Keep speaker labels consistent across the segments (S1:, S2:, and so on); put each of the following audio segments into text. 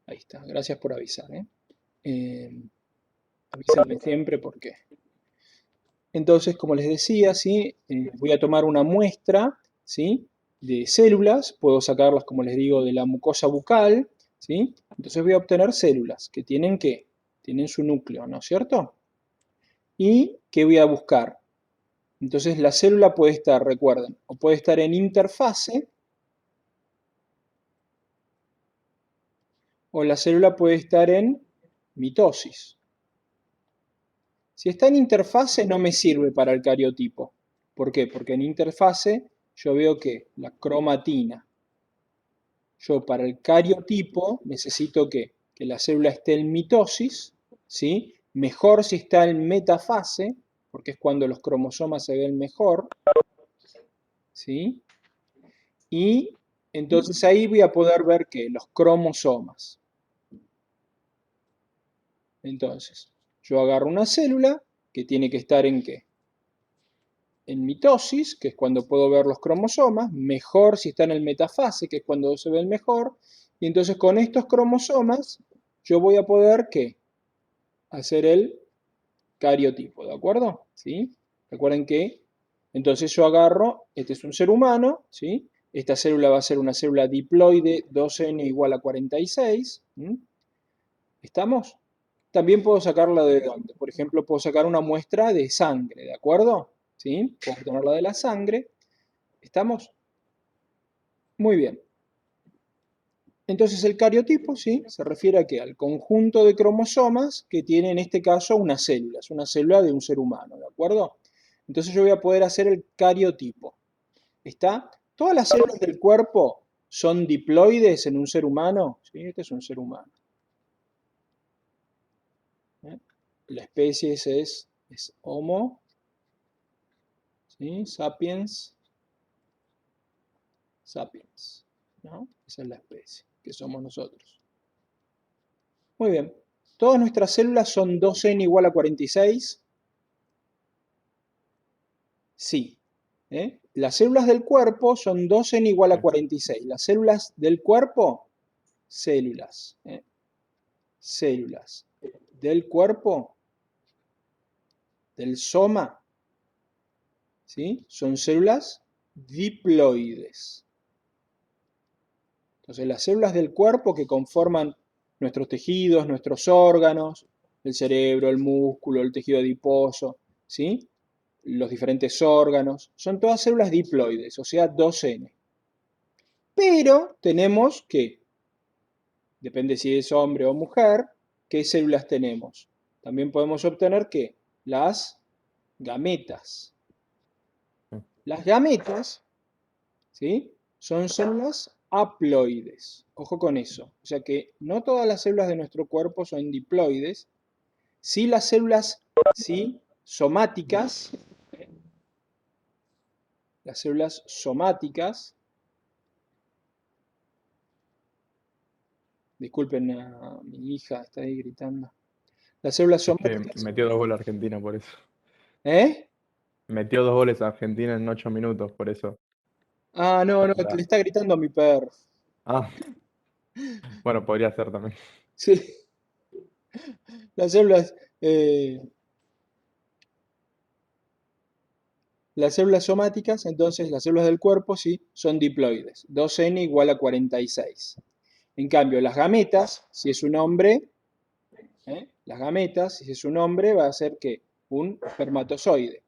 S1: Ahí está, gracias por avisar, ¿eh? Eh, Avísenme siempre porque. Entonces, como les decía, ¿sí? Voy a tomar una muestra, ¿sí? De células, puedo sacarlas, como les digo, de la mucosa bucal, ¿sí? Entonces voy a obtener células que tienen ¿qué? Tienen su núcleo, ¿no es cierto? ¿Y qué voy a buscar? Entonces la célula puede estar, recuerden, o puede estar en interfase, o la célula puede estar en mitosis. Si está en interfase no me sirve para el cariotipo. ¿Por qué? Porque en interfase yo veo que la cromatina. Yo para el cariotipo necesito que la célula esté en mitosis, ¿sí? Mejor si está en metafase, porque es cuando los cromosomas se ven mejor, ¿sí? Y entonces ahí voy a poder ver que los cromosomas. Entonces, yo agarro una célula que tiene que estar en ¿qué? En mitosis, que es cuando puedo ver los cromosomas, mejor si está en el metafase, que es cuando se ven mejor, y entonces con estos cromosomas yo voy a poder ¿qué? Hacer el cariotipo, ¿de acuerdo? ¿Sí? Recuerden que entonces yo agarro, este es un ser humano, ¿sí? Esta célula va a ser una célula diploide 2n igual a 46, ¿sí? ¿Estamos? También puedo sacarla de dónde. Por ejemplo, puedo sacar una muestra de sangre, ¿de acuerdo? ¿Sí? Puedo obtenerla de la sangre. ¿Estamos? Muy bien. Entonces el cariotipo, ¿sí? Se refiere a qué? Al conjunto de cromosomas que tiene en este caso una célula. Es una célula de un ser humano, ¿de acuerdo? Entonces yo voy a poder hacer el cariotipo. ¿Está? Todas las células del cuerpo son diploides en un ser humano. ¿Sí? Este es un ser humano. ¿Eh? La especie es Homo, ¿sí? Sapiens, sapiens, ¿no? Esa es la especie que somos nosotros. Muy bien. Todas nuestras células son 2n igual a 46. Sí. ¿Eh? Las células del cuerpo son 2n igual a
S2: Sí.
S1: 46. Las células del cuerpo, células. ¿Eh? Células del cuerpo, del soma, ¿sí? Son células diploides. Entonces, las células del cuerpo que conforman nuestros tejidos, nuestros órganos, el cerebro, el músculo, el tejido adiposo, ¿sí? Los diferentes órganos, son todas células diploides, o sea, 2n. Pero tenemos que, depende si es hombre o mujer, ¿qué células tenemos? También podemos obtener que las gametas.
S2: Sí.
S1: Las gametas, ¿sí? Son células haploides. Ojo con eso. O sea que no todas las células de nuestro cuerpo son diploides. Sí las células, ¿sí? Somáticas, las células somáticas, disculpen a mi hija, está ahí gritando. Las células
S2: Es que
S1: somáticas,
S2: metió 2 goles Argentina por eso.
S1: ¿eh?
S2: Metió 2 goles a Argentina en 8 minutos, por eso.
S1: Ah, no, no, le
S2: Está-
S1: está gritando a mi perro.
S2: Ah, bueno, podría ser también.
S1: Sí, las células, eh, las células somáticas, entonces las células del cuerpo, sí, son diploides. 2n igual a 46. En cambio, las gametas, si es un hombre, las gametas, si es un hombre, va a ser que un espermatozoide.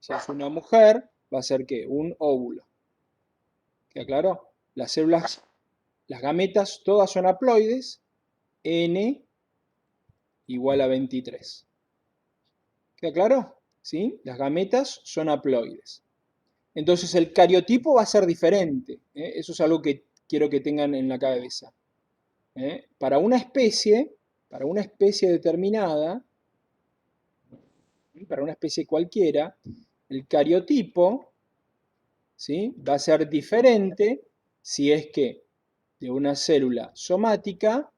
S1: Si es una mujer, va a ser que un óvulo. ¿Queda claro? Las células, las gametas, todas son haploides, n igual a 23. ¿Queda claro? ¿Sí? Las gametas son haploides. Entonces el cariotipo va a ser diferente. Eso es algo que quiero que tengan en la cabeza. Para una especie determinada, para una especie cualquiera, el cariotipo, ¿sí? Va a ser diferente si es que de una célula somática,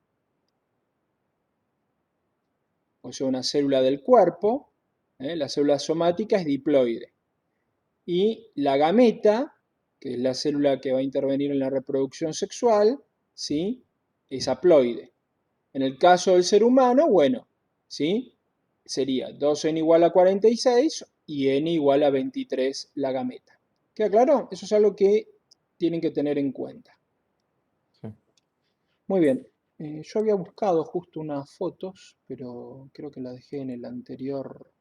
S1: o sea, una célula del cuerpo, la célula somática es diploide. Y la gameta, que es la célula que va a intervenir en la reproducción sexual, ¿sí? es haploide. En el caso del ser humano, bueno, ¿sí? Sería 2n igual a 46 y n igual a 23 la gameta. ¿Queda claro? Eso es algo que tienen que tener en cuenta.
S2: Sí.
S1: Muy bien. Yo había buscado justo unas fotos, pero creo que las dejé en el anterior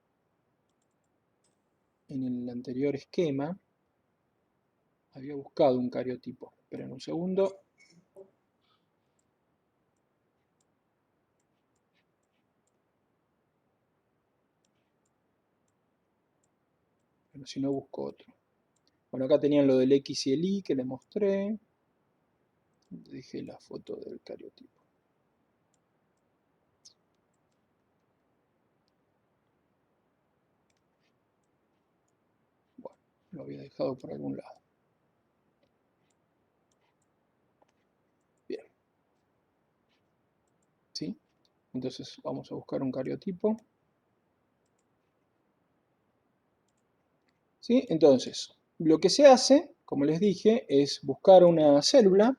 S1: esquema. Había buscado un cariotipo. Esperen un segundo. Pero si no, busco otro. Bueno, acá tenían lo del X y el Y que les mostré. Dejé la foto del cariotipo. Bueno, lo había dejado por algún lado. Bien. ¿Sí? Entonces vamos a buscar un cariotipo. ¿Sí? Entonces, lo que se hace, como les dije, es buscar una célula,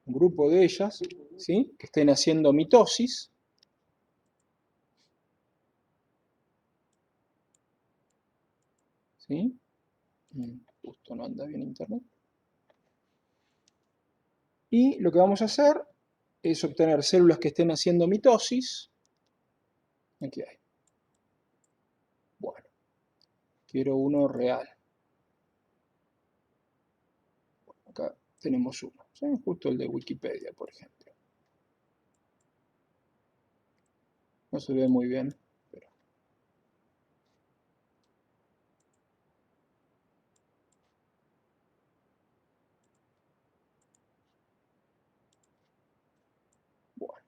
S1: un grupo de ellas, ¿sí? Que estén haciendo mitosis. ¿Sí? Justo no anda bien internet. Y lo que vamos a hacer es obtener células que estén haciendo mitosis. Aquí hay. Bueno, quiero uno real. Acá tenemos uno, ¿sí? Justo el de Wikipedia, por ejemplo. No se ve muy bien, pero... Bueno.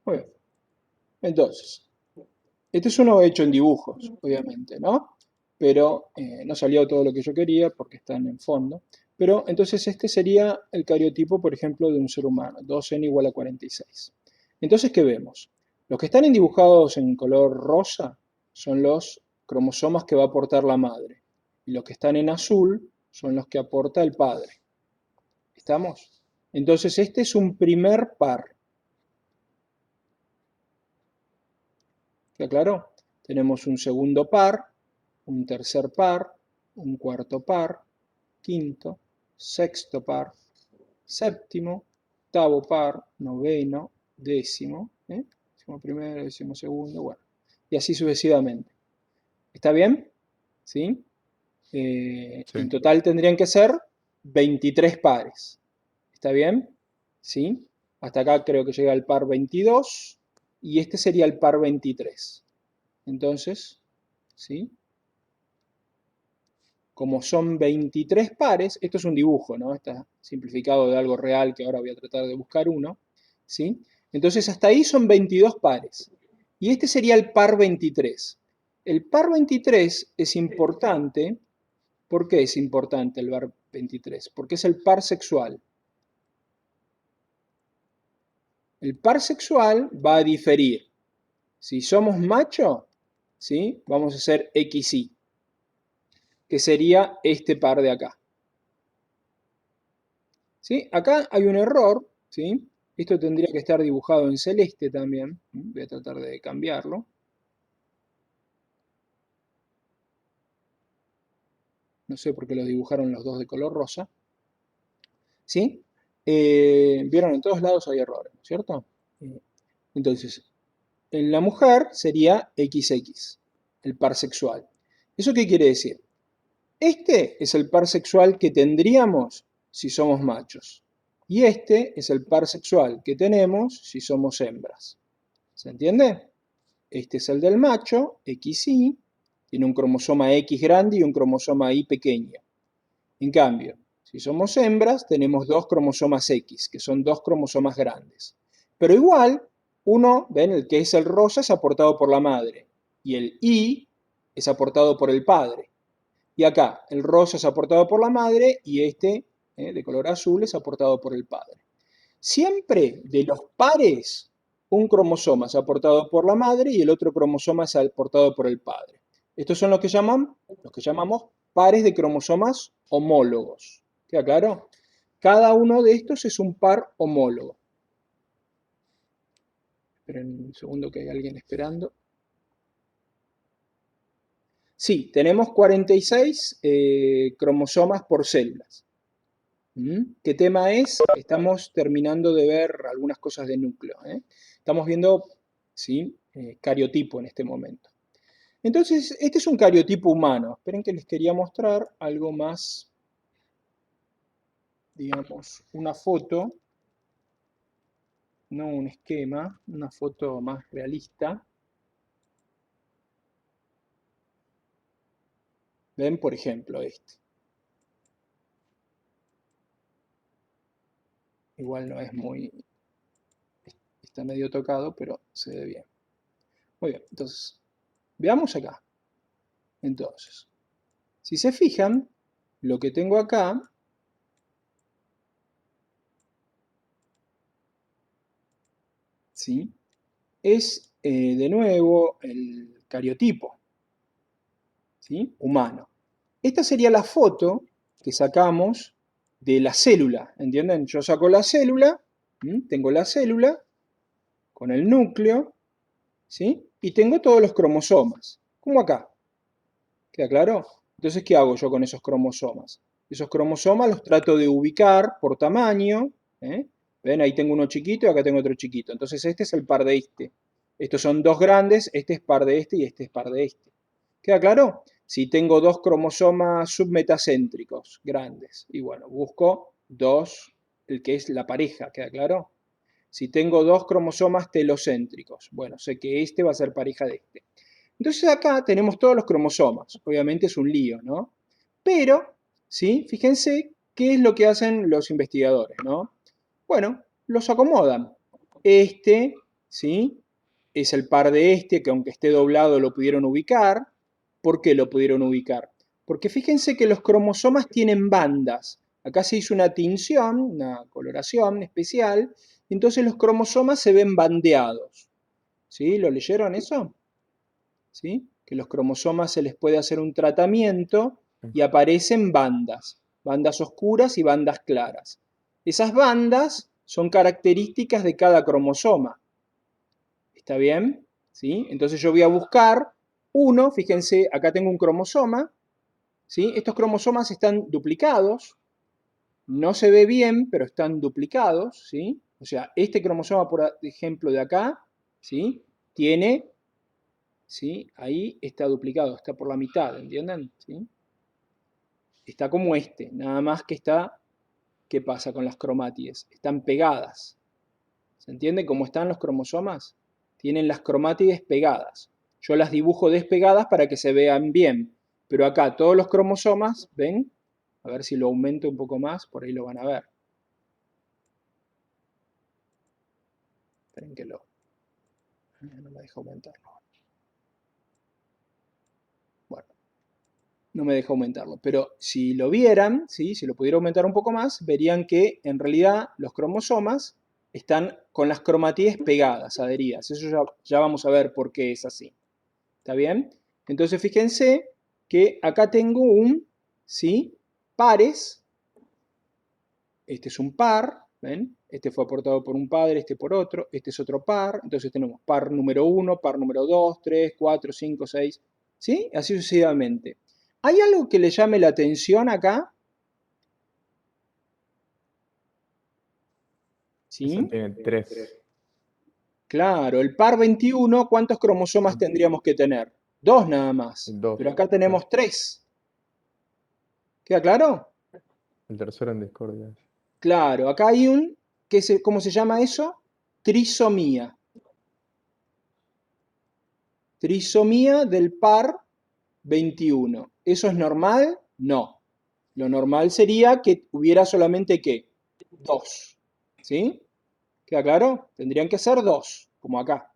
S1: Muy bien. Entonces, este es uno hecho en dibujos, obviamente, ¿no? Pero no salió todo lo que yo quería porque están en fondo. Pero entonces este sería el cariotipo, por ejemplo, de un ser humano, 2n igual a 46. Entonces, ¿qué vemos? Los que están dibujados en color rosa son los cromosomas que va a aportar la madre. Y los que están en azul son los que aporta el padre. ¿Estamos? Entonces, este es un primer par. ¿Queda claro? Tenemos un segundo par, un tercer par, un cuarto par, quinto, sexto par, séptimo, octavo par, noveno, décimo, décimo primero, décimo segundo, bueno, y así sucesivamente. ¿Está bien? ¿Sí?
S2: Sí.
S1: En total tendrían que ser 23 pares. ¿Está bien? ¿Sí? Hasta acá creo que llega el par 22 y este sería el par 23. Entonces, ¿sí? Como son 23 pares, esto es un dibujo, ¿no? Está simplificado de algo real que ahora voy a tratar de buscar uno, ¿sí? Entonces hasta ahí son 22 pares. Y este sería el par 23. El par 23 es importante. ¿Por qué es importante el par 23? Porque es el par sexual. El par sexual va a diferir. Si somos macho, ¿sí? Vamos a hacer XY, que sería este par de acá. ¿Sí? Acá hay un error, ¿sí? Esto tendría que estar dibujado en celeste también. Voy a tratar de cambiarlo. No sé por qué lo dibujaron los dos de color rosa. ¿Sí? Vieron, en todos lados hay errores, ¿no es cierto? Entonces, en la mujer sería XX, el par sexual. ¿Eso qué quiere decir? Este es el par sexual que tendríamos si somos machos. Y este es el par sexual que tenemos si somos hembras. ¿Se entiende? Este es el del macho, XY, tiene un cromosoma X grande y un cromosoma Y pequeño. En cambio, si somos hembras, tenemos dos cromosomas X, que son dos cromosomas grandes. Pero igual, uno, ven, el que es el rosa es aportado por la madre, y el Y es aportado por el padre. Y acá, el rosa es aportado por la madre, y este, de color azul, es aportado por el padre. Siempre de los pares un cromosoma es aportado por la madre y el otro cromosoma es aportado por el padre. Estos son los que llamamos pares de cromosomas homólogos. ¿Queda claro? Cada uno de estos es un par homólogo. Esperen un segundo que hay alguien esperando. Sí, tenemos 46 cromosomas por células. ¿Qué tema es? Estamos terminando de ver algunas cosas de núcleo. Estamos viendo, ¿sí? Cariotipo en este momento. Entonces, este es un cariotipo humano. Esperen que les quería mostrar algo más, digamos, una foto, no un esquema, una foto más realista. Ven, por ejemplo, este. Igual no es muy, está medio tocado, pero se ve bien. Muy bien, entonces, veamos acá. Entonces, si se fijan, lo que tengo acá, ¿sí? Es, de nuevo, el cariotipo, ¿sí? Humano. Esta sería la foto que sacamos de la célula, ¿entienden? Yo saco la célula, tengo la célula con el núcleo, ¿sí? Y tengo todos los cromosomas, como acá. ¿Queda claro? Entonces, ¿qué hago yo con esos cromosomas? Esos cromosomas los trato de ubicar por tamaño. ¿Ven? Ahí tengo uno chiquito y acá tengo otro chiquito. Entonces, este es el par de este. Estos son dos grandes, este es par de este y este es par de este. ¿Queda claro? Si tengo dos cromosomas submetacéntricos grandes, y bueno, busco dos, el que es la pareja, ¿queda claro? Si tengo dos cromosomas telocéntricos, bueno, sé que este va a ser pareja de este. Entonces acá tenemos todos los cromosomas. Obviamente es un lío, ¿no? Pero, ¿sí? Fíjense qué es lo que hacen los investigadores, ¿no? Bueno, los acomodan. Este, ¿sí? Es el par de este, que aunque esté doblado lo pudieron ubicar. ¿Por qué lo pudieron ubicar? Porque fíjense que los cromosomas tienen bandas. Acá se hizo una tinción, una coloración especial, entonces los cromosomas se ven bandeados. ¿Sí? ¿Lo leyeron eso? ¿Sí? Que los cromosomas se les puede hacer un tratamiento y aparecen bandas, bandas oscuras y bandas claras. Esas bandas son características de cada cromosoma. ¿Está bien? ¿Sí? Entonces yo voy a buscar uno, fíjense, acá tengo un cromosoma, ¿sí? Estos cromosomas están duplicados, no se ve bien, pero están duplicados, ¿sí? O sea, este cromosoma, por ejemplo, de acá, ¿sí? Tiene, ¿sí? Ahí está duplicado, está por la mitad, ¿entienden? ¿Sí? Está como este, nada más que está, ¿qué pasa con las cromátides? Están pegadas. ¿Se entiende cómo están los cromosomas? Tienen las cromátides pegadas. Yo las dibujo despegadas para que se vean bien, pero acá todos los cromosomas, ¿ven? A ver si lo aumento un poco más, por ahí lo van a ver. Esperen que lo... No me deja aumentarlo. Bueno, no me deja aumentarlo. Pero si lo vieran, ¿sí? Si lo pudiera aumentar un poco más, verían que en realidad los cromosomas están con las cromatídes pegadas, adheridas. Eso ya vamos a ver por qué es así. ¿Está bien? Entonces fíjense que acá tengo un, ¿sí? Pares. Este es un par, ¿ven? Este fue aportado por un padre, este por otro, este es otro par. Entonces tenemos par número 1, par número 2, 3, 4, 5, 6, ¿sí? Así sucesivamente. ¿Hay algo que le llame la atención acá?
S2: Esa
S1: ¿Sí?
S2: tiene tres.
S1: Claro, el par 21, ¿cuántos cromosomas tendríamos que tener? Dos nada más.
S2: Dos.
S1: Pero acá
S2: Sí.
S1: tenemos tres. ¿Queda claro?
S2: El tercero en discordia.
S1: Claro, acá hay un, ¿cómo se llama eso? Trisomía. Trisomía del par 21. ¿Eso es normal? No. Lo normal sería que hubiera solamente, ¿qué? Dos. ¿Sí? ¿Queda claro? Tendrían que ser dos, como acá.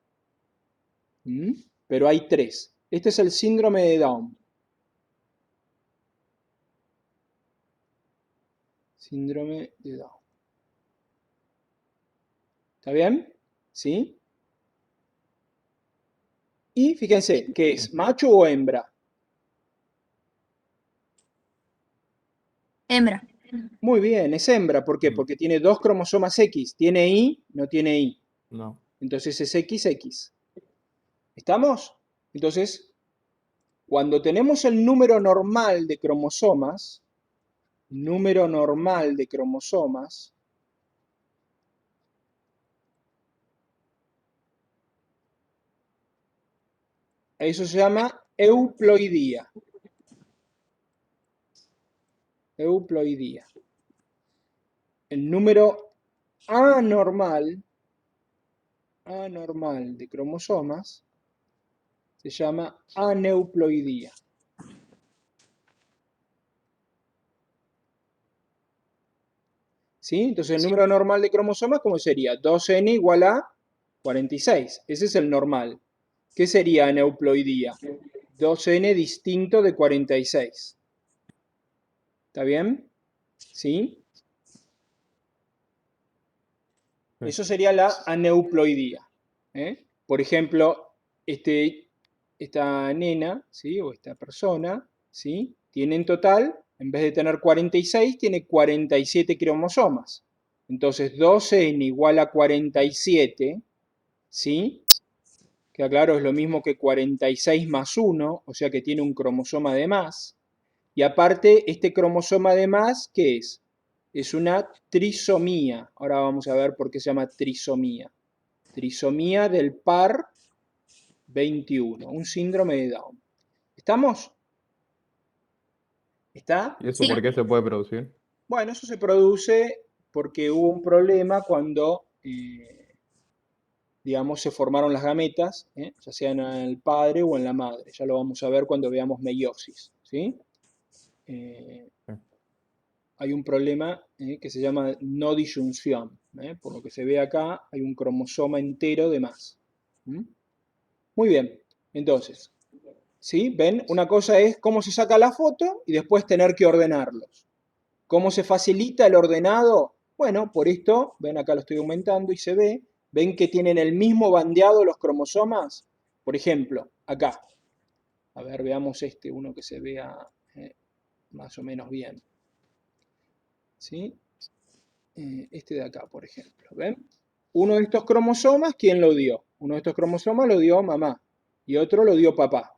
S1: Pero hay tres. Este es el síndrome de Down. Síndrome de Down. ¿Está bien? ¿Sí? Y fíjense, ¿qué es? ¿Macho o hembra?
S3: Hembra.
S1: Muy bien, es hembra. ¿Por qué?
S2: Mm,
S1: Porque tiene dos cromosomas X. ¿Tiene Y? No tiene Y.
S2: no.
S1: Entonces es XX. ¿Estamos? Entonces, cuando tenemos el número normal de cromosomas, eso se llama euploidía. Euploidía. El número anormal de cromosomas se llama aneuploidía. ¿Sí? Entonces el número normal de cromosomas, ¿cómo sería? 2n igual a 46. Ese es el normal. ¿Qué sería aneuploidía? 2n distinto de 46. ¿Está bien? ¿Sí?
S2: Sí.
S1: Eso sería la aneuploidía. Por ejemplo, esta nena, ¿sí? O esta persona, ¿sí? Tiene en total, en vez de tener 46, tiene 47 cromosomas. Entonces 12n igual a 47, ¿sí? Queda claro, es lo mismo que 46 más 1, o sea que tiene un cromosoma de más. Y aparte, este cromosoma de más, ¿qué es? Es una trisomía. Ahora vamos a ver por qué se llama trisomía. Trisomía del par 21, un síndrome de Down. ¿Estamos? ¿Está?
S2: ¿Y eso
S3: Sí.
S2: por qué se puede producir?
S1: Bueno, eso se produce porque hubo un problema cuando, digamos, se formaron las gametas, ya sea en el padre o en la madre. Ya lo vamos a ver cuando veamos meiosis, ¿sí?
S2: Sí.
S1: Hay un problema que se llama no disyunción. Por lo que se ve acá, hay un cromosoma entero de más. ¿Mm? Muy bien, entonces, ¿sí? ¿Ven? Una cosa es cómo se saca la foto y después tener que ordenarlos. ¿Cómo se facilita el ordenado? Bueno, por esto, ven acá lo estoy aumentando y se ve, ven que tienen el mismo bandeado los cromosomas. Por ejemplo, acá, a ver, veamos uno que se vea más o menos bien. ¿Sí? Este de acá, por ejemplo, ¿ven? Uno de estos cromosomas, ¿quién lo dio? Uno de estos cromosomas lo dio mamá y otro lo dio papá.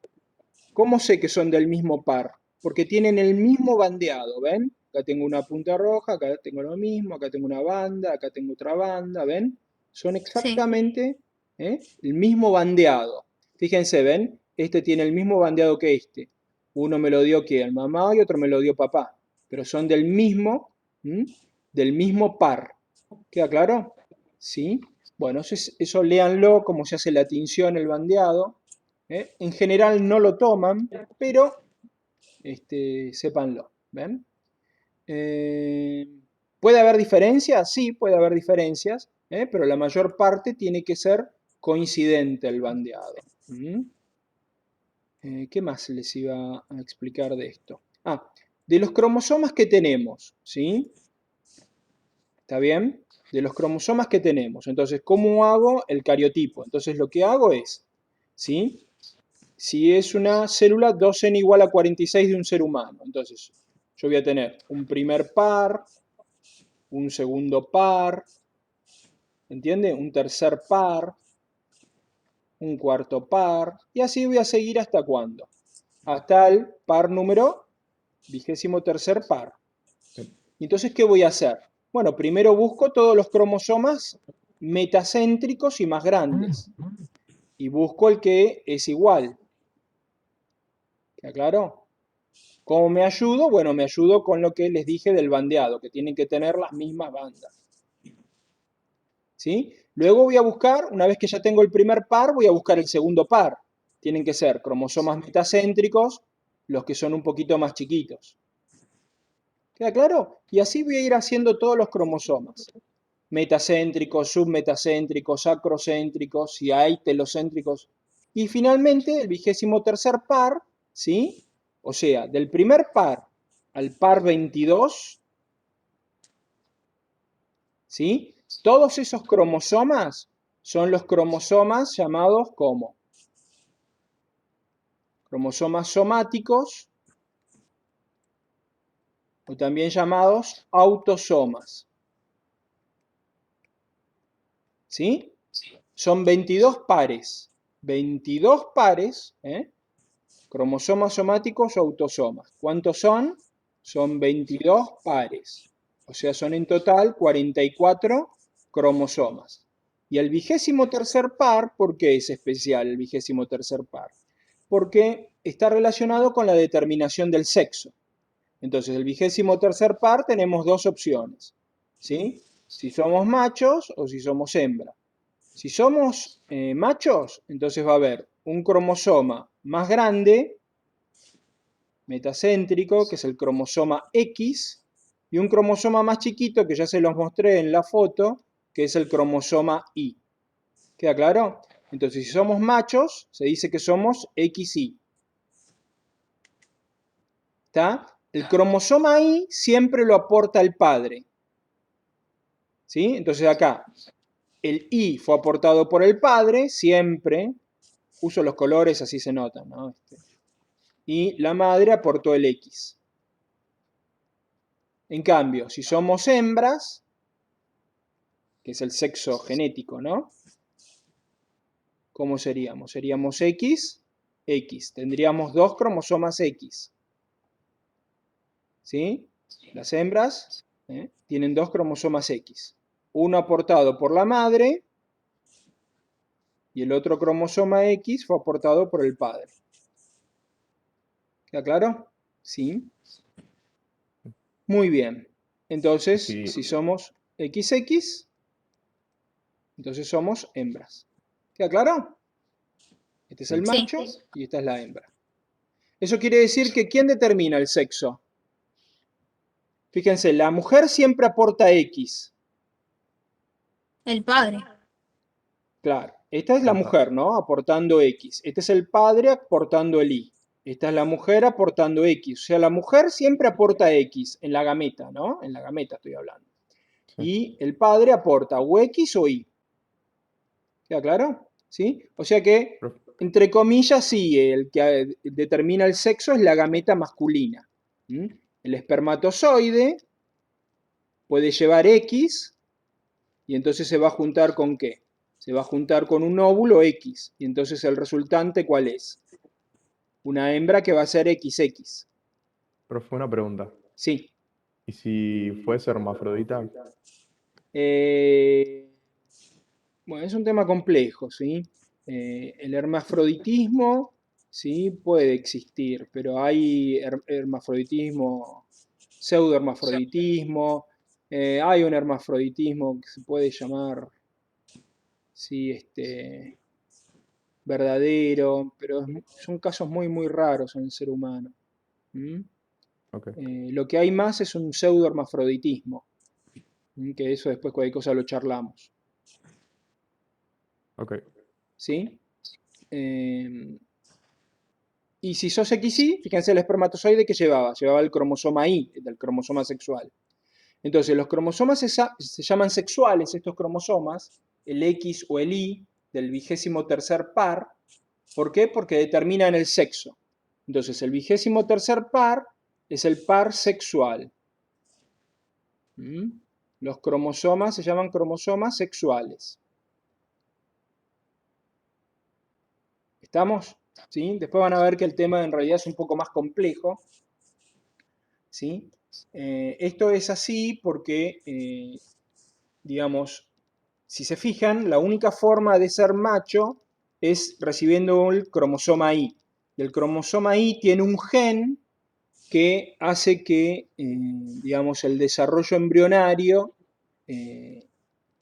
S1: ¿Cómo sé que son del mismo par? Porque tienen el mismo bandeado, ¿ven? Acá tengo una punta roja, acá tengo lo mismo, acá tengo una banda, acá tengo otra banda, ¿ven? Son
S3: Sí.
S1: exactamente el mismo bandeado. Fíjense, ¿ven? Este tiene el mismo bandeado que este. Uno me lo dio que el mamá y otro me lo dio papá. Pero son del mismo par. ¿Queda claro? ¿Sí? Bueno, eso léanlo, cómo se hace la tinción, el bandeado. En general no lo toman, pero sépanlo. ¿Ven? Eh, ¿Puede haber diferencias? Sí, puede haber diferencias, pero la mayor parte tiene que ser coincidente el bandeado. ¿Mm? ¿Qué más les iba a explicar de esto? Ah, de los cromosomas que tenemos, ¿sí? ¿Está bien? De los cromosomas que tenemos. Entonces, ¿cómo hago el cariotipo? Entonces, lo que hago es, ¿sí? Si es una célula, 2n igual a 46 de un ser humano. Entonces, yo voy a tener un primer par, un segundo par, ¿entiende? Un tercer par, un cuarto par, y así voy a seguir hasta cuándo. Hasta el par número 23º par.
S2: Sí.
S1: Entonces, ¿qué voy a hacer? Bueno, primero busco todos los cromosomas metacéntricos y más grandes. Y busco el que es igual. ¿Está claro? ¿Cómo me ayudo? Bueno, me ayudo con lo que les dije del bandeado, que tienen que tener las mismas bandas. ¿Sí? Luego voy a buscar, una vez que ya tengo el primer par, voy a buscar el segundo par. Tienen que ser cromosomas metacéntricos, los que son un poquito más chiquitos. ¿Queda claro? Y así voy a ir haciendo todos los cromosomas. Metacéntricos, submetacéntricos, acrocéntricos, si hay telocéntricos. Y finalmente el 23º par, ¿sí? O sea, del primer par al par 22, ¿sí? Todos esos cromosomas son los cromosomas llamados como cromosomas somáticos, o también llamados autosomas. ¿Sí? Son 22 pares. 22 pares, cromosomas somáticos o autosomas. ¿Cuántos son? Son 22 pares. O sea, son en total 44 cromosomas. Y el 23º par, ¿por qué es especial el 23º par? Porque está relacionado con la determinación del sexo. Entonces, el 23º par tenemos dos opciones, ¿sí? Si somos machos o si somos hembra. Si somos machos, entonces va a haber un cromosoma más grande, metacéntrico, que es el cromosoma X, y un cromosoma más chiquito, que ya se los mostré en la foto, que es el cromosoma Y. ¿Queda claro? Entonces, si somos machos, se dice que somos XY. ¿Está? El cromosoma Y siempre lo aporta el padre. ¿Sí? Entonces acá, el Y fue aportado por el padre, siempre. Uso los colores, así se notan, ¿no? Y la madre aportó el X. En cambio, si somos hembras, que es el sexo genético, ¿no? ¿Cómo seríamos? Seríamos X, X. Tendríamos dos cromosomas X. ¿Sí? Las hembras tienen dos cromosomas X. Uno aportado por la madre y el otro cromosoma X fue aportado por el padre. ¿Queda claro? Sí. Muy bien. Entonces,
S2: Sí,
S1: si somos XX, entonces somos hembras. ¿Queda claro? Este es el
S2: sí.
S1: macho
S3: Sí.
S1: y esta es la hembra. Eso quiere decir que ¿quién determina el sexo? Fíjense, la mujer siempre aporta X.
S3: El padre.
S1: Claro, esta es la
S2: El pa-
S1: mujer, ¿no? Aportando X. Este es el padre aportando el Y. Esta es la mujer aportando X. O sea, la mujer siempre aporta X en la gameta, ¿no? En la gameta estoy hablando.
S2: sí.
S1: Y el padre aporta o X o Y. ¿Queda claro? ¿Sí? O sea que,
S2: Profe,
S1: entre comillas, sí, el que determina el sexo es la gameta masculina. ¿Mm? El espermatozoide puede llevar X y entonces se va a juntar con ¿qué? Se va a juntar con un óvulo X. Y entonces el resultante, ¿cuál es? Una hembra que va a ser XX.
S2: profe, una pregunta.
S1: Sí.
S2: ¿Y si fuese hermafrodita?
S1: Eh, bueno, es un tema complejo, ¿sí? El hermafroditismo, sí, puede existir, pero hay hermafroditismo, pseudohermafroditismo, hay un hermafroditismo que se puede llamar, sí, verdadero, pero son casos muy, muy raros en el ser humano. ¿Mm?
S2: Ok,
S1: Lo que hay más es un pseudohermafroditismo, que eso después cualquier cosa lo charlamos,
S2: ok.
S1: ¿sí? Eh, Y si sos XY, fíjense el espermatozoide que llevaba. Llevaba el cromosoma Y, el cromosoma sexual. Entonces, los cromosomas se llaman sexuales, estos cromosomas, el X o el Y del 23º par. ¿Por qué? Porque determinan el sexo. Entonces, el 23º par es el par sexual. ¿Mm? Los cromosomas se llaman cromosomas sexuales. ¿Estamos? ¿Sí? Después van a ver que el tema en realidad es un poco más complejo. ¿Sí? Esto es así porque, digamos, si se fijan, la única forma de ser macho es recibiendo el cromosoma Y. Y el cromosoma Y tiene un gen que hace que, digamos, el desarrollo embrionario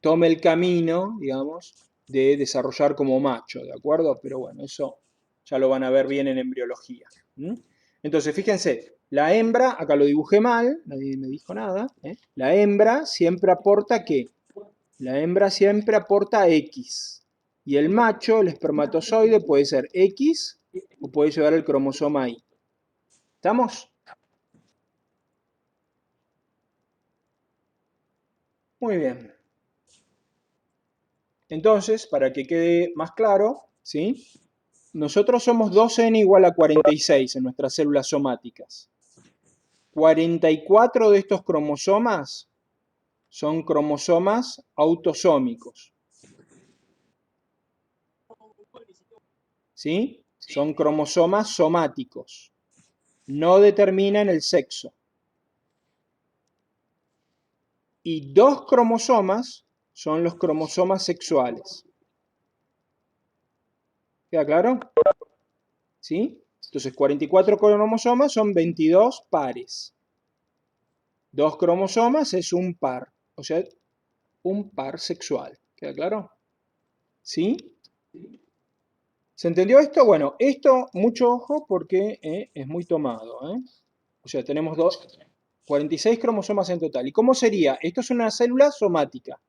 S1: tome el camino, digamos, de desarrollar como macho, ¿de acuerdo? Pero bueno, eso ya lo van a ver bien en embriología. Entonces, fíjense, la hembra, acá lo dibujé mal, nadie me dijo nada, la hembra siempre aporta ¿qué? La hembra siempre aporta X. Y el macho, el espermatozoide, puede ser X o puede llevar el cromosoma Y. ¿Estamos? Muy bien. Entonces, para que quede más claro, ¿sí? nosotros somos 2N igual a 46 en nuestras células somáticas. 44 de estos cromosomas son cromosomas autosómicos. ¿Sí? Son cromosomas somáticos. No determinan el sexo. Y 2 cromosomas son los cromosomas sexuales. ¿Queda claro? ¿Sí? Entonces, 44 cromosomas son 22 pares. 2 cromosomas es un par, o sea, un par sexual. ¿Queda claro? ¿Sí? ¿Se entendió esto? Bueno, esto, mucho ojo porque es muy tomado. O sea, tenemos 46 cromosomas en total. ¿Y cómo sería? Esto es una célula somática.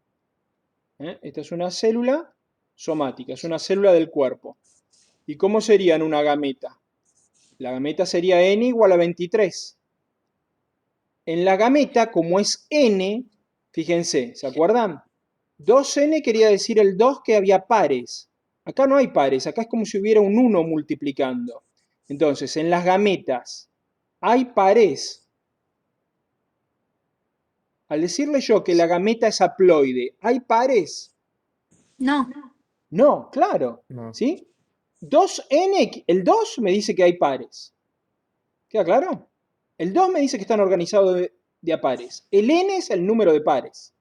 S1: Esta es una célula somática, es una célula del cuerpo. ¿Y cómo sería en una gameta? La gameta sería N igual a 23. En la gameta, como es N, fíjense, ¿se acuerdan? 2N quería decir el 2 que había pares. Acá no hay pares, acá es como si hubiera un 1 multiplicando. Entonces, en las gametas, ¿hay pares? Al decirle yo que la gameta es haploide, ¿hay pares?
S3: No.
S1: No, claro.
S2: No.
S1: ¿Sí? 2N, el 2 me dice que hay pares. ¿Queda claro? El 2 me dice que están organizados de a pares. El N es el número de pares.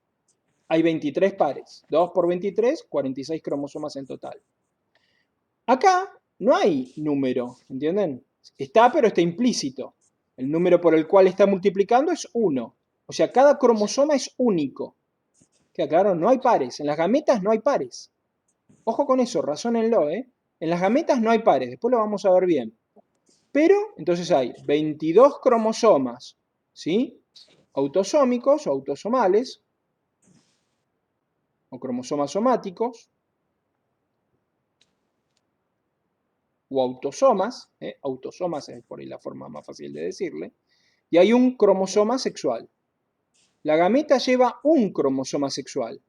S1: Hay 23 pares. 2 por 23, 46 cromosomas en total. Acá no hay número, ¿entienden? Está, pero está implícito. El número por el cual está multiplicando es 1. O sea, cada cromosoma es único. ¿Queda claro? No hay pares. En las gametas no hay pares. Ojo con eso, razónenlo, ¿eh? En las gametas no hay pares. Después lo vamos a ver bien. Pero, entonces hay 22 cromosomas, ¿sí? Autosómicos o autosomales, o cromosomas somáticos, o autosomas, autosomas es por ahí la forma más fácil de decirle, y hay un cromosoma sexual. La gameta lleva un cromosoma sexual.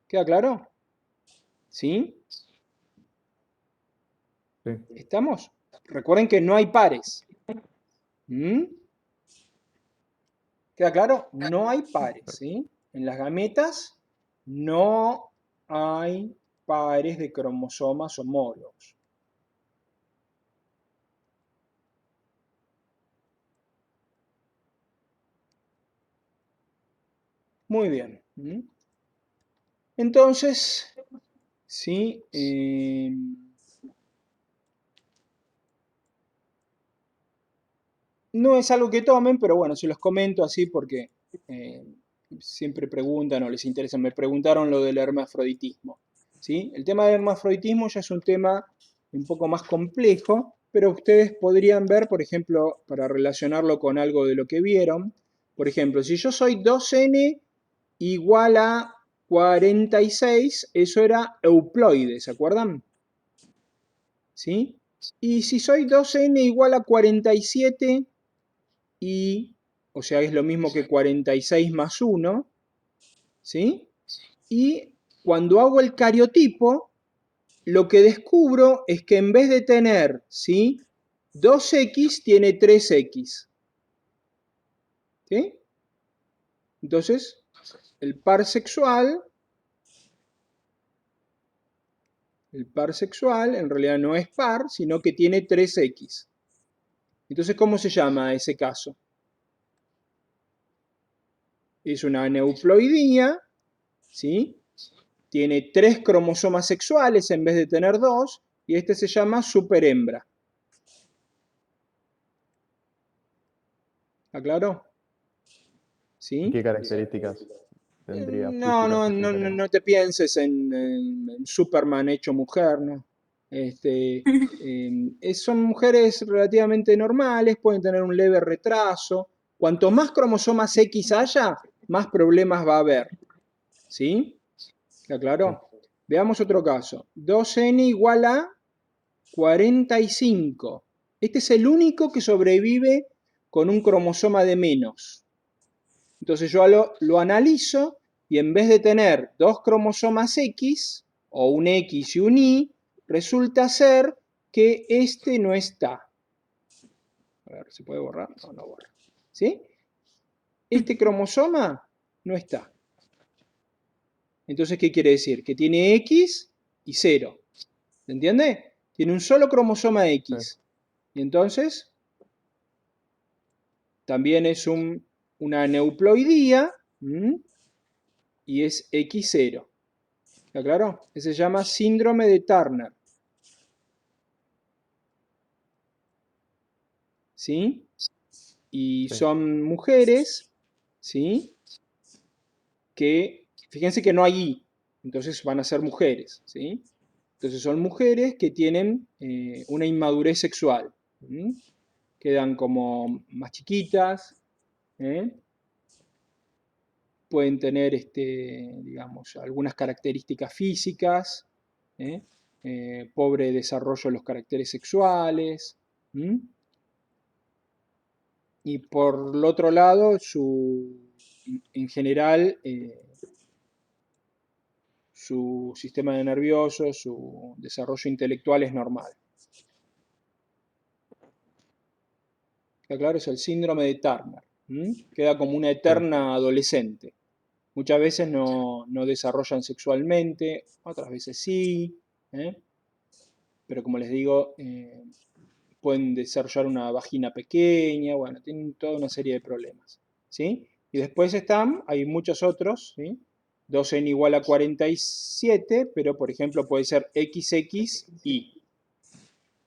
S1: ¿Queda claro? ¿Sí?
S2: Sí.
S1: ¿Estamos? Recuerden que no hay pares. ¿Mm? ¿Queda claro? No hay pares, ¿sí? En las gametas no hay pares de cromosomas homólogos. Muy bien. Entonces, sí, no es algo que tomen, pero bueno, se los comento así porque siempre preguntan o les interesa. Me preguntaron lo del hermafroditismo. ¿Sí? El tema del hermafroditismo ya es un tema un poco más complejo, pero ustedes podrían ver, por ejemplo, para relacionarlo con algo de lo que vieron, por ejemplo, si yo soy 2N igual a 46, eso era euploide, ¿se acuerdan? ¿Sí? Y si soy 2N igual a 47, o sea, es lo mismo que 46 más 1, ¿sí? Y cuando hago el cariotipo, lo que descubro es que en vez de tener, ¿sí? 2X tiene 3X. ¿Sí? Entonces, el par sexual en realidad no es par, sino que tiene 3X. Entonces, ¿cómo se llama ese caso? Es una aneuploidía, ¿sí? Tiene 3 cromosomas sexuales en vez de tener 2, y este se llama superhembra. ¿Está claro?
S2: ¿Y qué
S1: ¿Sí?
S2: características tendría
S1: No,
S2: físicas
S1: no,
S2: el
S1: no,
S2: superhéroe?
S1: no te pienses en Superman hecho mujer, ¿no? Son mujeres relativamente normales, pueden tener un leve retraso. Cuanto más cromosomas X haya, más problemas va a haber. ¿Sí? ¿Está
S2: Sí.
S1: claro? Veamos otro caso. 2N igual a 45. Este es el único que sobrevive con un cromosoma de menos. Entonces yo lo analizo y en vez de tener 2 cromosomas X, o un X y un Y, resulta ser que este no está. A ver, ¿se puede borrar? No, no borra. ¿Sí? Este cromosoma no está. Entonces, ¿qué quiere decir? Que tiene X y 0. ¿Se entiende? Tiene un solo cromosoma X. Y entonces, también es una aneuploidía, y es X0. ¿Está claro? Ese se llama síndrome de Turner. ¿Sí? Y
S2: Sí.
S1: son mujeres, ¿sí? Que, fíjense que no hay I, entonces van a ser mujeres, ¿sí? Entonces son mujeres que tienen una inmadurez sexual. Quedan como más chiquitas, ¿eh? Pueden tener, digamos, algunas características físicas, ¿eh? Pobre desarrollo de los caracteres sexuales. Y por el otro lado, en general, su sistema nervioso, su desarrollo intelectual es normal. ¿Está claro? Es el síndrome de Turner. Queda como una eterna adolescente. Muchas veces no desarrollan sexualmente, otras veces sí, ¿eh? Pero como les digo, pueden desarrollar una vagina pequeña, bueno, tienen toda una serie de problemas, ¿sí? Y después hay muchos otros, ¿sí? 2n igual a 47, pero por ejemplo puede ser XXY.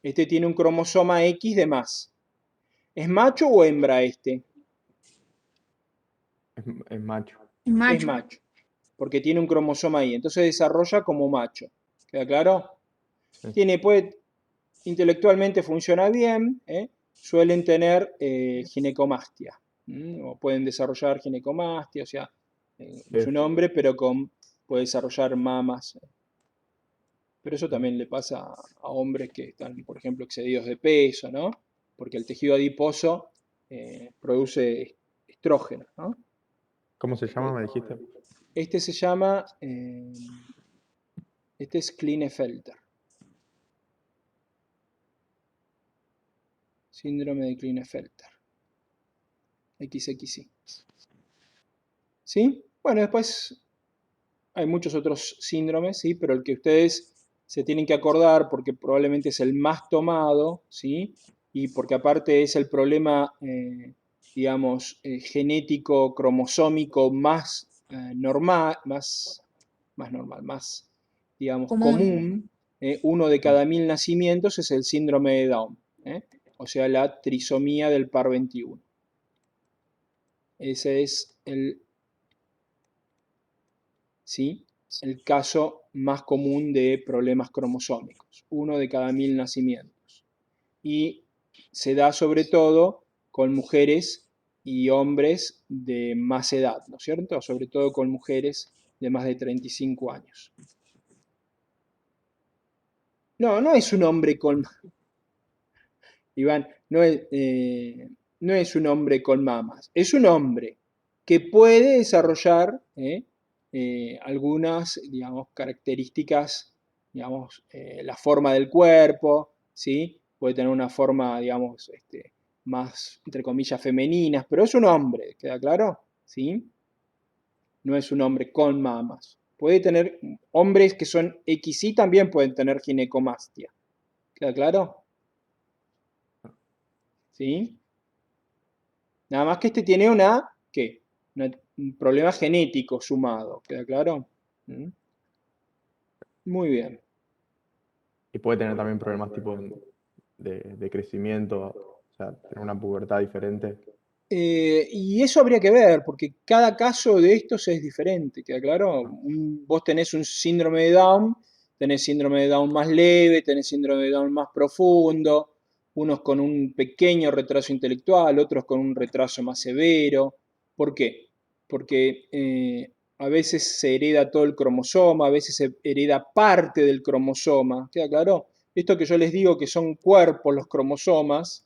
S1: Este tiene un cromosoma X de más. ¿Es macho o hembra este?
S2: Es macho.
S3: Es
S1: Es
S3: macho.
S1: macho, porque tiene un cromosoma Y, entonces desarrolla como macho. ¿Queda claro?
S2: Sí.
S1: Intelectualmente funciona bien, suelen tener ginecomastia, o pueden desarrollar ginecomastia, o sea, es un hombre, pero puede desarrollar mamas. Pero eso también le pasa a hombres que están, por ejemplo, excedidos de peso, ¿no? Porque el tejido adiposo produce estrógeno, ¿no?
S2: ¿Cómo se llama, me dijiste?
S1: Este se llama, este es Klinefelter. Síndrome de Klinefelter. XXY. ¿Sí? Bueno, después hay muchos otros síndromes, ¿sí? Pero el que ustedes se tienen que acordar, porque probablemente es el más tomado, ¿sí? Y porque aparte es el problema, digamos, genético, cromosómico más normal, más, digamos, común. 1 de cada 1000 nacimientos es el síndrome de Down, o sea, la trisomía del par 21. Ese es ¿sí? El caso más común de problemas cromosómicos, 1 de cada 1000 nacimientos. Y se da sobre todo con mujeres y hombres de más edad, ¿no es cierto? Sobre todo con mujeres de más de 35 años. No, no es un hombre con... Iván, no es un hombre con mamas, es un hombre que puede desarrollar algunas, digamos, características, digamos, la forma del cuerpo, ¿sí? Puede tener una forma, digamos, más, entre comillas, femeninas, pero es un hombre, ¿queda claro? ¿Sí? No es un hombre con mamas. Puede tener, hombres que son XY también pueden tener ginecomastia, ¿queda claro? ¿Sí? Nada más que este tiene ¿qué? Un problema genético sumado, ¿queda claro? Muy bien.
S2: Y puede tener también problemas tipo de crecimiento, o sea, tener una pubertad diferente.
S1: Y eso habría que ver, porque cada caso de estos es diferente, ¿queda claro? Vos tenés un síndrome de Down, tenés síndrome de Down más leve, tenés síndrome de Down más profundo, unos con un pequeño retraso intelectual, otros con un retraso más severo. ¿Por qué? Porque a veces se hereda todo el cromosoma, a veces se hereda parte del cromosoma, ¿queda claro? Esto que yo les digo que son cuerpos los cromosomas,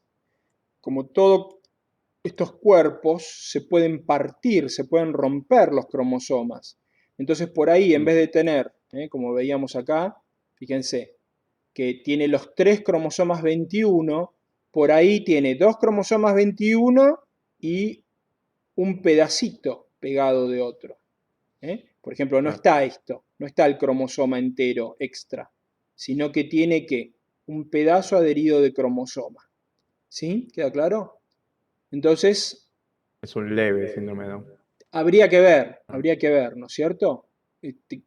S1: como todos estos cuerpos se pueden partir, se pueden romper los cromosomas. Entonces por ahí, en vez de tener, como veíamos acá, fíjense, que tiene los 3 cromosomas 21, por ahí tiene 2 cromosomas 21 y un pedacito pegado de otro. Por ejemplo, no está esto, no está el cromosoma entero extra, sino que tiene que un pedazo adherido de cromosoma. ¿Sí? ¿Queda claro? Entonces,
S2: Es un leve síndrome de Down.
S1: habría que ver, ¿no es cierto?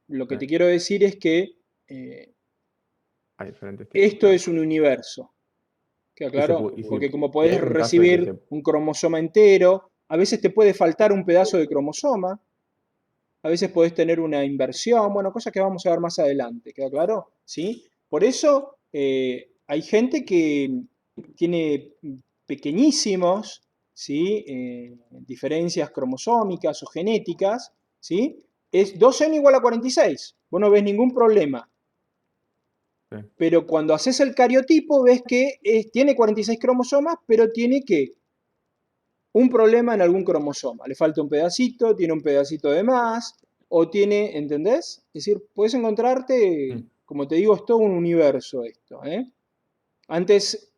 S1: Lo que te quiero decir es que
S2: Hay diferentes tipos.
S1: esto es un universo. ¿Queda claro? Porque como podés
S2: hay un caso de que
S1: recibir un cromosoma entero, a veces te puede faltar un pedazo de cromosoma, a veces podés tener una inversión, bueno, cosas que vamos a ver más adelante, ¿queda claro? ¿Sí? Por eso hay gente que tiene pequeñísimos, ¿sí? Diferencias cromosómicas o genéticas, ¿sí? Es 2n igual a 46, vos no ves ningún problema.
S2: Sí.
S1: Pero cuando haces el cariotipo ves que tiene 46 cromosomas, pero tiene que un problema en algún cromosoma. Le falta un pedacito, tiene un pedacito de más, o tiene, ¿entendés? Es decir, puedes encontrarte, como te digo, es todo un universo esto. Antes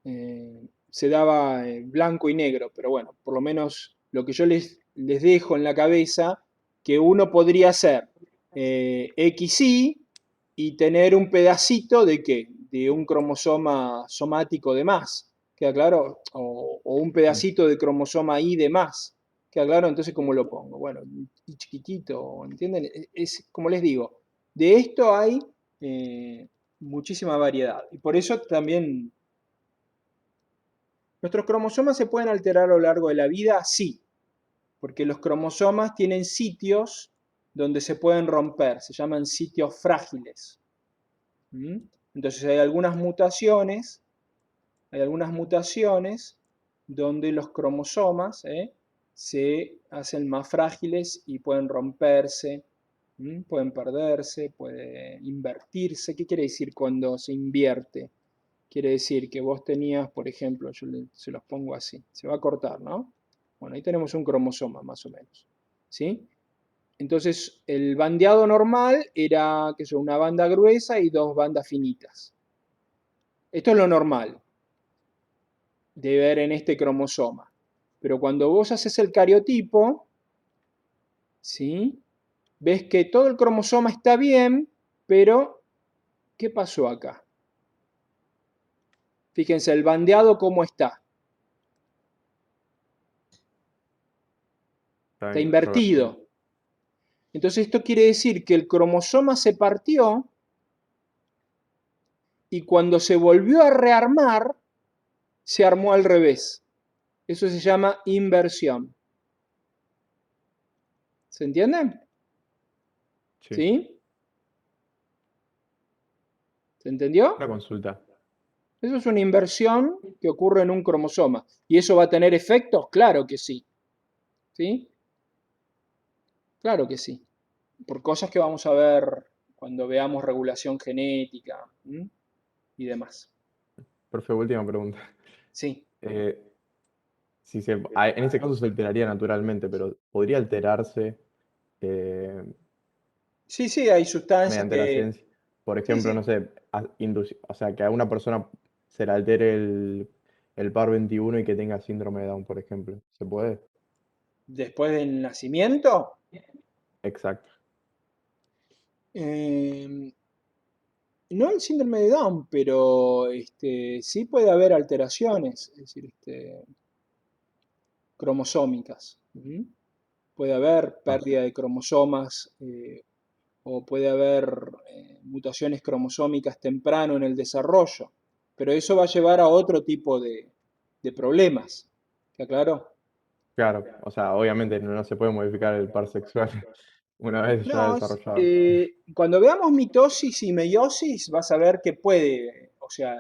S1: se daba blanco y negro, pero bueno, por lo menos lo que yo les dejo en la cabeza, que uno podría ser XY y tener un pedacito de ¿qué? De un cromosoma somático de más, ¿queda claro? O un pedacito de cromosoma Y de más, ¿queda claro? Entonces, ¿cómo lo pongo? Bueno, y chiquitito, ¿entienden? Es como les digo, de esto hay muchísima variedad. Y por eso también, ¿nuestros cromosomas se pueden alterar a lo largo de la vida? Sí, porque los cromosomas tienen sitios donde se pueden romper, se llaman sitios frágiles. Entonces hay algunas mutaciones donde los cromosomas se hacen más frágiles y pueden romperse, pueden perderse, puede invertirse. ¿Qué quiere decir cuando se invierte? Quiere decir que vos tenías, por ejemplo, se los pongo así, se va a cortar, ¿no? Bueno, ahí tenemos un cromosoma más o menos, ¿sí? Entonces, el bandeado normal era, que es una banda gruesa y 2 bandas finitas. Esto es lo normal de ver en este cromosoma. Pero cuando vos haces el cariotipo, ¿sí? Ves que todo el cromosoma está bien, pero ¿qué pasó acá? Fíjense, el bandeado cómo está. Está invertido. Entonces esto quiere decir que el cromosoma se partió y cuando se volvió a rearmar, se armó al revés. Eso se llama inversión. ¿Se entiende? ¿Sí? ¿Se entendió?
S2: Una consulta.
S1: Eso es una inversión que ocurre en un cromosoma. ¿Y eso va a tener efectos? Claro que sí. ¿Sí? Claro que sí. Por cosas que vamos a ver cuando veamos regulación genética y demás.
S2: Profe, última pregunta.
S1: Sí.
S2: En ese caso se alteraría naturalmente, pero ¿podría alterarse
S1: Sí, sí, hay sustancias
S2: mediante la
S1: que...
S2: ciencia? Por
S1: Sí,
S2: ejemplo,
S1: sí.
S2: no sé, o sea, que a una persona se le altere el par 21 y que tenga síndrome de Down, por ejemplo. ¿Se puede?
S1: Después del nacimiento,
S2: Exacto.
S1: no el síndrome de Down, pero sí puede haber alteraciones, es decir, cromosómicas. Puede haber pérdida de cromosomas o puede haber mutaciones cromosómicas temprano en el desarrollo, pero eso va a llevar a otro tipo de problemas. ¿Está claro?
S2: Claro, o sea, obviamente no se puede modificar el par sexual una vez ya
S1: No,
S2: desarrollado.
S1: cuando veamos mitosis y meiosis vas a ver que puede, o sea,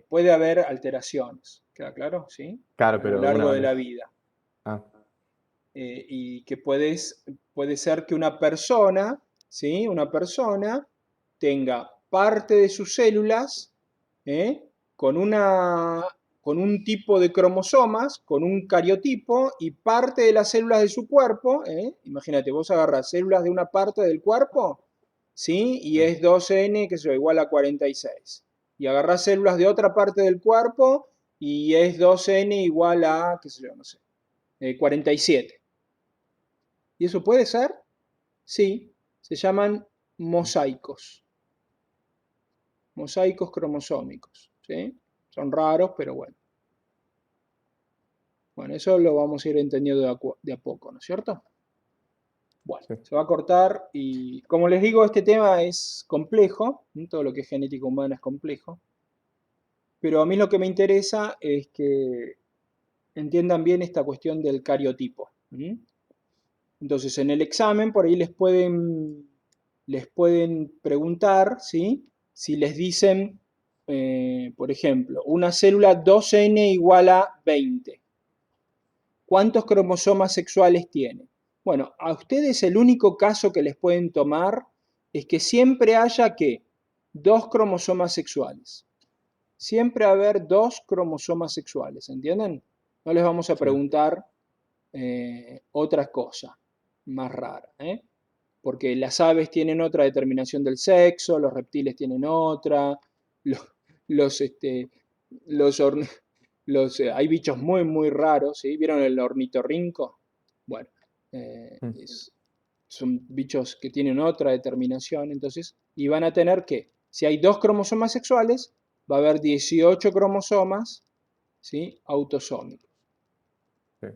S1: puede haber alteraciones, ¿queda claro? ¿Sí?
S2: Claro,
S1: A lo
S2: pero
S1: largo
S2: una
S1: de la
S2: vez.
S1: vida.
S2: Ah,
S1: Y que puede ser que una persona, ¿sí? Una persona tenga parte de sus células ¿eh? con, con un tipo de cromosomas, con un cariotipo, y parte de las células de su cuerpo, imagínate, vos agarrás células de una parte del cuerpo, ¿sí? Y es 2N, que es igual a 46. Y agarrás células de otra parte del cuerpo y es 2N igual a, qué sé yo, no sé, 47. ¿Y eso puede ser? Sí, se llaman mosaicos. Mosaicos cromosómicos, ¿sí? Son raros, pero bueno. Bueno, eso lo vamos a ir entendiendo de a poco, ¿no es cierto? Bueno,
S2: Sí.
S1: se va a cortar y como les digo, este tema es complejo, todo lo que es genética humana es complejo, pero a mí lo que me interesa es que entiendan bien esta cuestión del cariotipo. Entonces, en el examen por ahí les pueden preguntar, ¿sí? Si les dicen, por ejemplo, una célula 2N igual a 20. ¿Cuántos cromosomas sexuales tiene? Bueno, a ustedes el único caso que les pueden tomar es que siempre haya que 2 cromosomas sexuales. Siempre va a haber 2 cromosomas sexuales, ¿entienden? No les vamos a
S2: Sí.
S1: preguntar otra cosa más rara, porque las aves tienen otra determinación del sexo, los reptiles tienen otra, los, este, los, hay bichos muy, muy raros, ¿sí? ¿Vieron el ornitorrinco? Bueno,
S2: Mm.
S1: son bichos que tienen otra determinación, entonces, y van a tener que, si hay 2 cromosomas sexuales, va a haber 18 cromosomas, ¿sí? Autosómicos.
S2: Sí.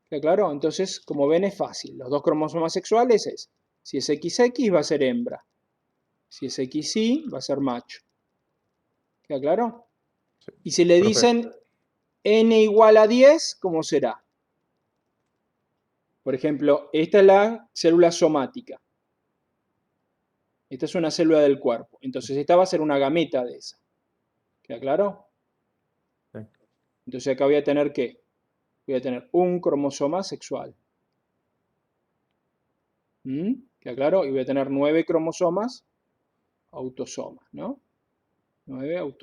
S1: ¿Queda claro? Entonces, como ven, es fácil. Los 2 cromosomas sexuales es, si es XX va a ser hembra, si es XY va a ser macho. ¿Queda claro?
S2: Sí.
S1: Y si le
S2: Profe,
S1: dicen N igual a 10, ¿cómo será? Por ejemplo, esta es la célula somática. Esta es una célula del cuerpo. Entonces, esta va a ser una gameta de esa. ¿Queda claro?
S2: sí.
S1: Entonces, acá voy a tener ¿qué? Voy a tener un cromosoma sexual. ¿Queda claro? Y voy a tener 9 cromosomas autosomas, ¿no? 9 autosomas.